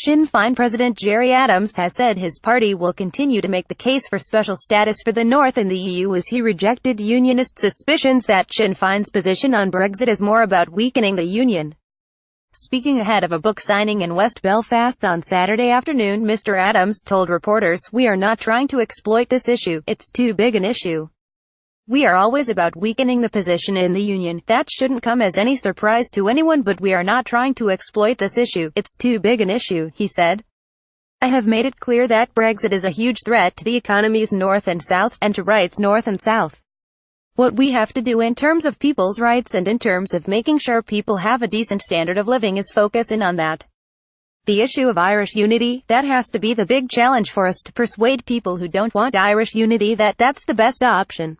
Sinn Féin President Gerry Adams has said his party will continue to make the case for special status for the North in the EU as he rejected unionist suspicions that Sinn Féin's position on Brexit is more about weakening the union. Speaking ahead of a book signing in West Belfast on Saturday afternoon, Mr. Adams told reporters, "We are not trying to exploit this issue. It's too big an issue. We are always about weakening the position in the union. That shouldn't come as any surprise to anyone, but we are not trying to exploit this issue. It's too big an issue," he said. "I have made it clear that Brexit is a huge threat to the economies north and south, and to rights north and south. What we have to do in terms of people's rights and in terms of making sure people have a decent standard of living is focus in on that. The issue of Irish unity, that has to be the big challenge for us, to persuade people who don't want Irish unity that that's the best option.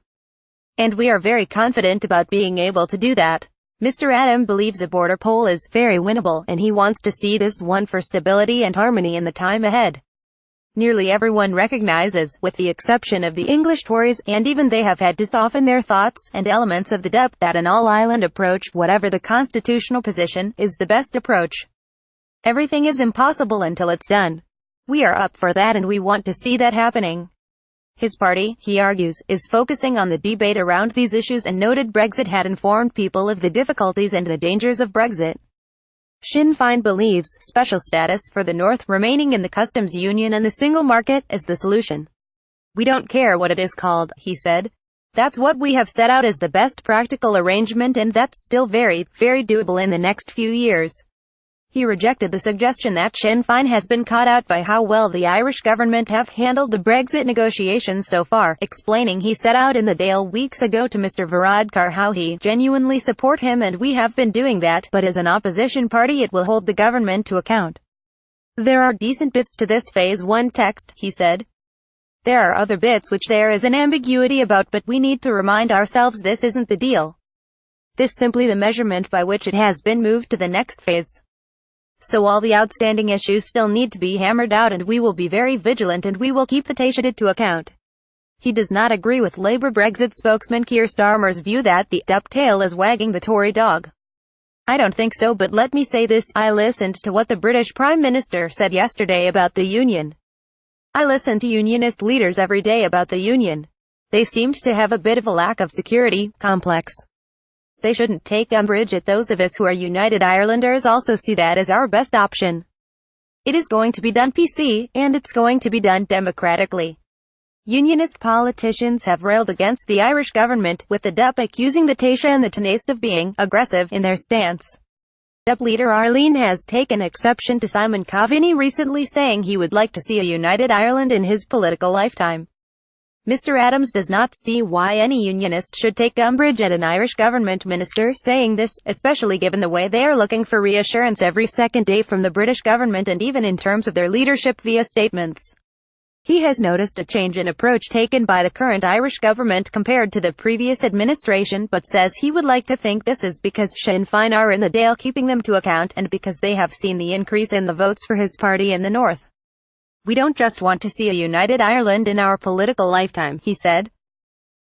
And we are very confident about being able to do that." Mr. Adams believes a border poll is very winnable, and he wants to see this won for stability and harmony in the time ahead. Nearly everyone recognizes, with the exception of the English Tories, and even they have had to soften their thoughts and elements of the DUP, that an all-island approach, whatever the constitutional position, is the best approach. Everything is impossible until it's done. We are up for that and we want to see that happening. His party, he argues, is focusing on the debate around these issues and noted Brexit had informed people of the difficulties and the dangers of Brexit. Sinn Féin believes special status for the North, remaining in the customs union and the single market, is the solution. "We don't care what it is called," he said. "That's what we have set out as the best practical arrangement, and that's still very, very doable in the next few years." He rejected the suggestion that Sinn Féin has been caught out by how well the Irish government have handled the Brexit negotiations so far, explaining he set out in the Dáil weeks ago to Mr. Varadkar how he genuinely support him, and we have been doing that, but as an opposition party it will hold the government to account. "There are decent bits to this Phase 1 text," he said. "There are other bits which there is an ambiguity about, but we need to remind ourselves this isn't the deal. This simply the measurement by which it has been moved to the next phase. So all the outstanding issues still need to be hammered out, and we will be very vigilant and we will keep the Taoiseach to account." He does not agree with Labour Brexit spokesman Keir Starmer's view that the DUP tail is wagging the Tory dog. "I don't think so, but let me say this, I listened to what the British Prime Minister said yesterday about the Union. I listen to unionist leaders every day about the Union. They seemed to have a bit of a lack of security complex. They shouldn't take umbrage at those of us who are United Irelanders also see that as our best option. It is going to be done PC, and it's going to be done democratically." Unionist politicians have railed against the Irish government, with the DUP accusing the Taoiseach and the Taoiseach of being aggressive in their stance. DUP leader Arlene has taken exception to Simon Coveney recently saying he would like to see a united Ireland in his political lifetime. Mr. Adams does not see why any unionist should take umbrage at an Irish government minister saying this, especially given the way they are looking for reassurance every second day from the British government, and even in terms of their leadership via statements. He has noticed a change in approach taken by the current Irish government compared to the previous administration, but says he would like to think this is because Sinn Féin are in the Dáil keeping them to account, and because they have seen the increase in the votes for his party in the North. "We don't just want to see a united Ireland in our political lifetime," he said.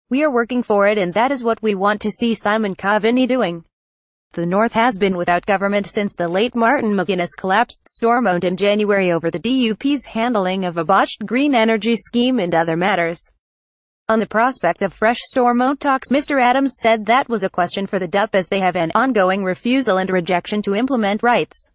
"We are working for it, and that is what we want to see Simon Coveney doing. The North has been without government since the late Martin McGuinness collapsed Stormont in January over the DUP's handling of a botched green energy scheme and other matters." On the prospect of fresh Stormont talks, Mr. Adams said that was a question for the DUP, as they have an ongoing refusal and rejection to implement rights.